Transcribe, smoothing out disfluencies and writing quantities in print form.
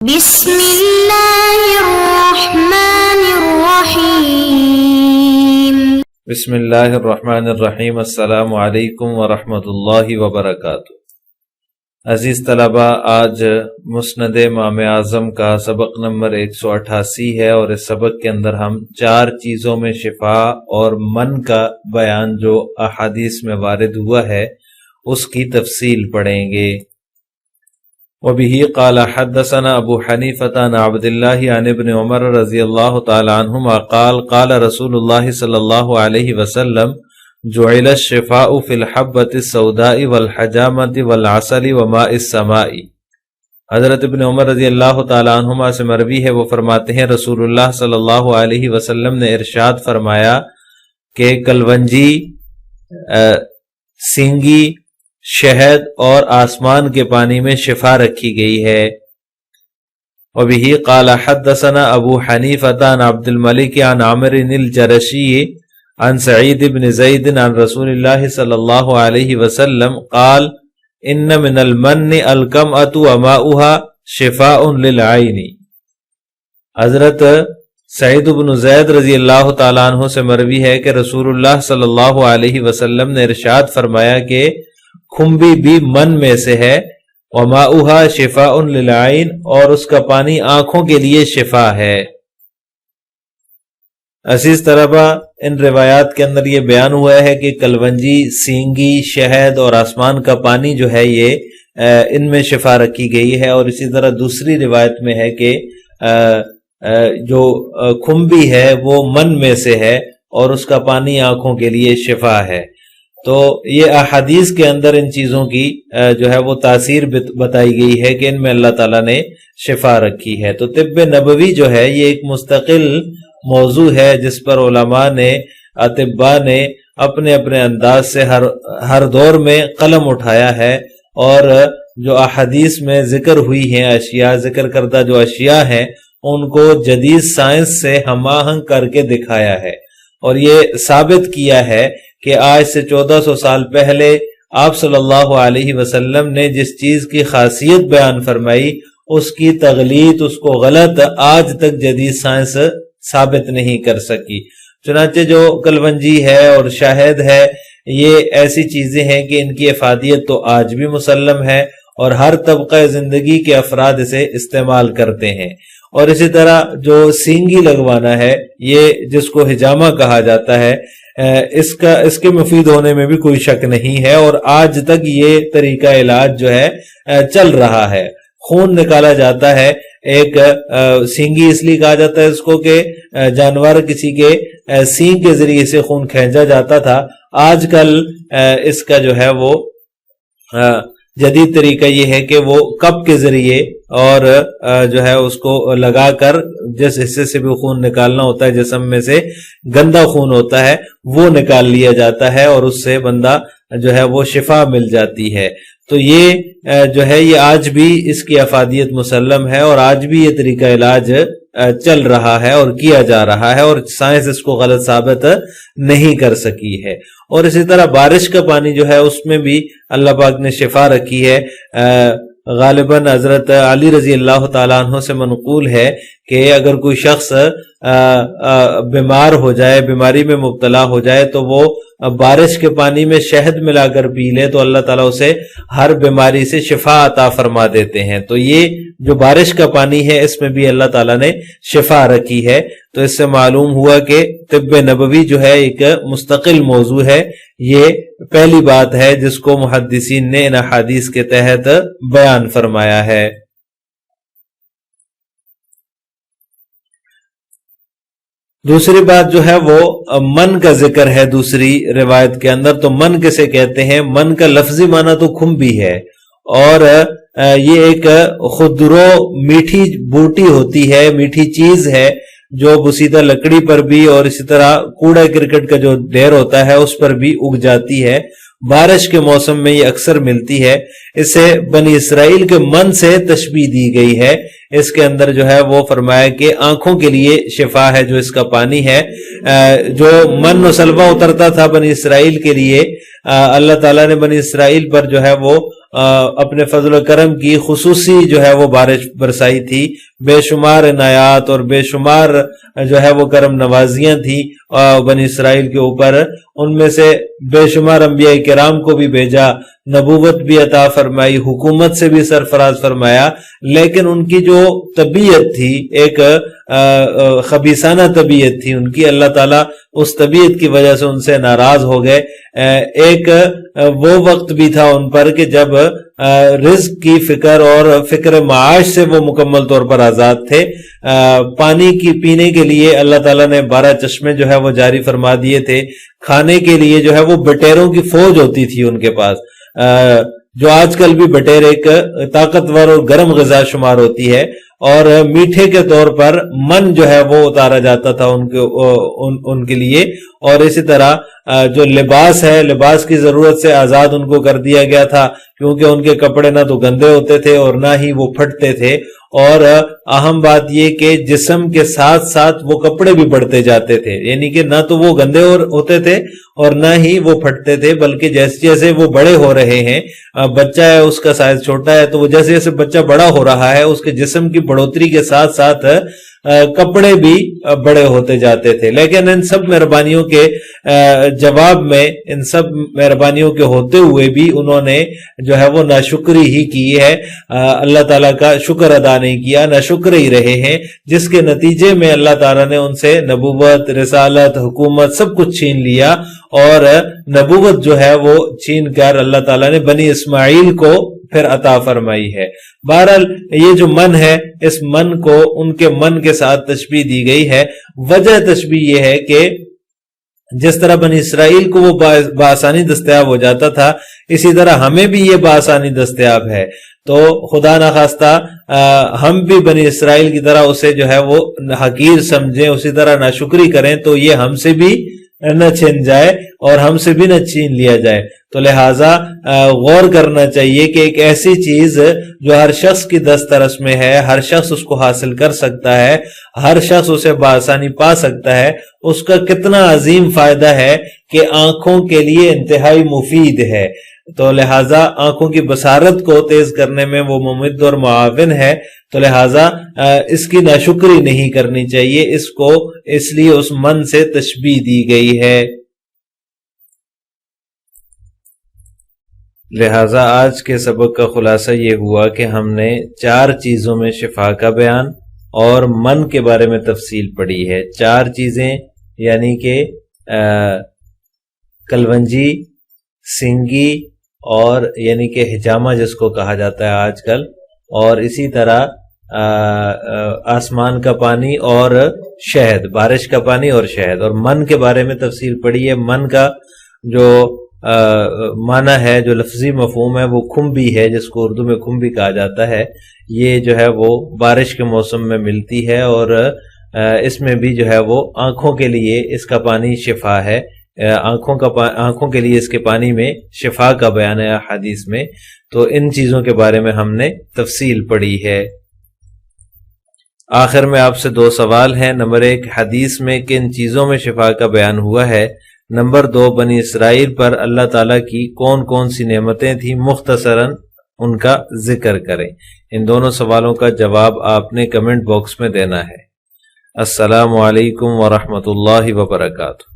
بسم اللہ الرحمن الرحیم۔ بسم اللہ الرحمن الرحیم۔ السلام علیکم ورحمۃ اللہ وبرکاتہ۔ عزیز طلبہ، آج مسند امام اعظم کا سبق نمبر 188 ہے، اور اس سبق کے اندر ہم 4 چیزوں میں شفا اور من کا بیان جو احادیث میں وارد ہوا ہے اس کی تفصیل پڑھیں گے۔ وبه قال حدثنا ابو حنیفة عن عبد الله عن ابن عمر رضی اللہ تعالی عنہما قال قال رسول اللہ صلی اللہ علیہ وسلم جعل الشفاء في الحبة السوداء والحجامة والعسل وماء السماء۔ حضرت ابن عمر رضی اللہ تعالی عنہما سے مروی ہے، وہ فرماتے ہیں رسول اللہ صلی اللہ علیہ وسلم نے ارشاد فرمایا کہ کلونجی، سینگی، شہد اور آسمان کے پانی میں شفا رکھی گئی ہے۔ وبه قال حدثنا ابو حنیفة عن عبد الملک عن عامر الجرشی عن سعید بن زید عن رسول اللہ صلی اللہ علیہ وسلم قال ان من المن الکمأۃ وماؤها شفاء للعین۔ حضرت سعید بن زید رضی اللہ تعالیٰ عنہ سے مروی ہے کہ رسول اللہ صلی اللہ علیہ وسلم نے ارشاد فرمایا کہ کھمبی بھی من میں سے ہے، وماؤها شفاء للعین، اور اس کا پانی آنکھوں کے لیے شفا ہے۔ عزیز طلبہ، ان روایات کے اندر یہ بیان ہوا ہے کہ کلونجی، سینگی، شہد اور آسمان کا پانی جو ہے یہ ان میں شفا رکھی گئی ہے، اور اسی طرح دوسری روایت میں ہے کہ جو کھمبی ہے وہ من میں سے ہے اور اس کا پانی آنکھوں کے لیے شفا ہے۔ تو یہ احادیث کے اندر ان چیزوں کی جو ہے وہ تاثیر بتائی گئی ہے کہ ان میں اللہ تعالیٰ نے شفا رکھی ہے۔ تو طب نبوی جو ہے یہ ایک مستقل موضوع ہے جس پر علماء نے، اطباء نے اپنے اپنے انداز سے ہر دور میں قلم اٹھایا ہے، اور جو احادیث میں ذکر ہوئی ہیں اشیاء، ذکر کردہ جو اشیاء ہیں، ان کو جدید سائنس سے ہم آہنگ کر کے دکھایا ہے، اور یہ ثابت کیا ہے کہ آج سے 1400 سال پہلے آپ صلی اللہ علیہ وسلم نے جس چیز کی خاصیت بیان فرمائی اس کی تغلیط، اس کو غلط آج تک جدید سائنس ثابت نہیں کر سکی۔ چنانچہ جو کلونجی ہے اور شہد ہے، یہ ایسی چیزیں ہیں کہ ان کی افادیت تو آج بھی مسلم ہے، اور ہر طبقہ زندگی کے افراد اسے استعمال کرتے ہیں۔ اور اسی طرح جو سینگی لگوانا ہے، یہ جس کو حجامہ کہا جاتا ہے، اس کے مفید ہونے میں بھی کوئی شک نہیں ہے، اور آج تک یہ طریقہ علاج جو ہے چل رہا ہے۔ خون نکالا جاتا ہے، ایک سینگی اس لیے کہا جاتا ہے اس کو کہ جانور کسی کے سینگ کے ذریعے سے خون کھینچا جاتا تھا۔ آج کل اس کا جو ہے وہ جدید طریقہ یہ ہے کہ وہ کپ کے ذریعے اور جو ہے اس کو لگا کر جس حصے سے بھی خون نکالنا ہوتا ہے، جسم میں سے گندا خون ہوتا ہے وہ نکال لیا جاتا ہے، اور اس سے بندہ جو ہے وہ شفا مل جاتی ہے۔ تو یہ جو ہے یہ آج بھی اس کی افادیت مسلم ہے، اور آج بھی یہ طریقہ علاج چل رہا ہے اور کیا جا رہا ہے، اور سائنس اس کو غلط ثابت نہیں کر سکی ہے۔ اور اسی طرح بارش کا پانی جو ہے اس میں بھی اللہ پاک نے شفا رکھی ہے۔ غالباً حضرت علی رضی اللہ تعالیٰ عنہ سے منقول ہے کہ اگر کوئی شخص بیمار ہو جائے، بیماری میں مبتلا ہو جائے، تو وہ بارش کے پانی میں شہد ملا کر پی لے تو اللہ تعالیٰ اسے ہر بیماری سے شفا عطا فرما دیتے ہیں۔ تو یہ جو بارش کا پانی ہے اس میں بھی اللہ تعالیٰ نے شفا رکھی ہے۔ تو اس سے معلوم ہوا کہ طب نبوی جو ہے ایک مستقل موضوع ہے۔ یہ پہلی بات ہے جس کو محدثین نے ان احادیث کے تحت بیان فرمایا ہے۔ دوسری بات جو ہے وہ من کا ذکر ہے دوسری روایت کے اندر۔ تو من کسے کہتے ہیں؟ من کا لفظی معنی تو کھمبی ہے، اور یہ ایک خودرو میٹھی بوٹی ہوتی ہے، میٹھی چیز ہے جو بسیدہ لکڑی پر بھی اور اسی طرح کوڑا کرکٹ کا جو ڈھیر ہوتا ہے اس پر بھی اگ جاتی ہے۔ بارش کے موسم میں یہ اکثر ملتی ہے۔ اسے بنی اسرائیل کے من سے تشبیہ دی گئی ہے۔ اس کے اندر جو ہے وہ فرمایا کہ آنکھوں کے لیے شفا ہے جو اس کا پانی ہے۔ جو من و سلوہ اترتا تھا بنی اسرائیل کے لیے، اللہ تعالیٰ نے بنی اسرائیل پر جو ہے وہ اپنے فضل و کرم کی خصوصی جو ہے وہ بارش برسائی تھی، بے شمار عنایات اور بے شمار جو ہے وہ کرم نوازیاں تھیں بنی اسرائیل کے اوپر. ان میں سے بے شمار انبیاء کرام کو بھی بھیجا، نبوت بھی عطا فرمائی، حکومت سے بھی سرفراز فرمایا، لیکن ان کی جو طبیعت تھی ایک خبیثانہ طبیعت تھی ان کی، اللہ تعالیٰ اس طبیعت کی وجہ سے ان سے ناراض ہو گئے. ایک وہ وقت بھی تھا ان پر کہ جب رزق کی فکر اور فکر معاش سے وہ مکمل طور پر آزاد تھے. پانی کی پینے کے لیے اللہ تعالیٰ نے 12 چشمے جو ہے وہ جاری فرما دیے تھے. کھانے کے لیے جو ہے وہ بٹیروں کی فوج ہوتی تھی ان کے پاس، جو آج کل بھی بٹیر ایک طاقتور اور گرم غذا شمار ہوتی ہے. اور میٹھے کے طور پر من جو ہے وہ اتارا جاتا تھا ان کے لیے. اور اسی طرح جو لباس ہے، لباس کی ضرورت سے آزاد ان کو کر دیا گیا تھا، کیونکہ ان کے کپڑے نہ تو گندے ہوتے تھے اور نہ ہی وہ پھٹتے تھے. اور اہم بات یہ کہ جسم کے ساتھ ساتھ وہ کپڑے بھی بڑھتے جاتے تھے، یعنی کہ نہ تو وہ گندے ہوتے تھے اور نہ ہی وہ پھٹتے تھے، بلکہ جیسے جیسے وہ بڑے ہو رہے ہیں، بچہ ہے اس کا سائز چھوٹا ہے تو وہ جیسے جیسے بچہ بڑا ہو رہا ہے اس کے جسم کی بڑھوتری کے ساتھ ساتھ کپڑے بھی بڑے ہوتے جاتے تھے. لیکن ان سب مہربانیوں کے جواب میں، ان سب مہربانیوں کے ہوتے ہوئے بھی انہوں نے جو ہے وہ ناشکری ہی کی ہے، اللہ تعالیٰ کا شکر ادا نہیں کیا، ناشکر ہی رہے ہیں، جس کے نتیجے میں اللہ تعالیٰ نے ان سے نبوت، رسالت، حکومت سب کچھ چھین لیا. اور نبوت جو ہے وہ چھین کر اللہ تعالیٰ نے بنی اسماعیل کو پھر عطا فرمائی ہے. بہرحال یہ جو من ہے، اس من کو ان کے من کے ساتھ تشبیہ دی گئی ہے. وجہ تشبیہ یہ ہے کہ جس طرح بنی اسرائیل کو وہ بآسانی دستیاب ہو جاتا تھا، اسی طرح ہمیں بھی یہ بآسانی دستیاب ہے. تو خدا نخواستہ ہم بھی بنی اسرائیل کی طرح اسے جو ہے وہ حقیر سمجھیں، اسی طرح ناشکری کریں تو یہ ہم سے بھی نہ چھین جائے اور ہم سے بھی نہ چھین لیا جائے. تو لہٰذا غور کرنا چاہیے کہ ایک ایسی چیز جو ہر شخص کی دسترس میں ہے، ہر شخص اس کو حاصل کر سکتا ہے، ہر شخص اسے بآسانی پا سکتا ہے، اس کا کتنا عظیم فائدہ ہے کہ آنکھوں کے لیے انتہائی مفید ہے. تو لہٰذا آنکھوں کی بصارت کو تیز کرنے میں وہ ممد اور معاون ہے. تو لہٰذا اس کی ناشکری نہیں کرنی چاہیے، اس کو اس لیے اس من سے تشبیہ دی گئی ہے. لہٰذا آج کے سبق کا خلاصہ یہ ہوا کہ ہم نے 4 چیزوں میں شفا کا بیان اور من کے بارے میں تفصیل پڑھی ہے. 4 چیزیں یعنی کہ کلونجی، سینگی اور یعنی کہ حجامہ جس کو کہا جاتا ہے آج کل، اور اسی طرح آسمان کا پانی اور شہد، بارش کا پانی اور شہد. اور من کے بارے میں تفصیل پڑھی ہے. من کا جو معنی ہے، جو لفظی مفہوم ہے، وہ کھمبی ہے، جس کو اردو میں کھمبی کہا جاتا ہے. یہ جو ہے وہ بارش کے موسم میں ملتی ہے اور اس میں بھی جو ہے وہ آنکھوں کے لیے اس کا پانی شفا ہے. آنکھوں کے لیے اس کے پانی میں شفا کا بیان ہے حدیث میں. تو ان چیزوں کے بارے میں ہم نے تفصیل پڑھی ہے. آخر میں آپ سے 2 سوال ہیں. نمبر 1، حدیث میں کن چیزوں میں شفا کا بیان ہوا ہے؟ نمبر 2، بنی اسرائیل پر اللہ تعالیٰ کی کون کون سی نعمتیں تھیں، مختصراً ان کا ذکر کریں. ان دونوں سوالوں کا جواب آپ نے کمنٹ باکس میں دینا ہے. السلام علیکم ورحمۃ اللہ وبرکاتہ.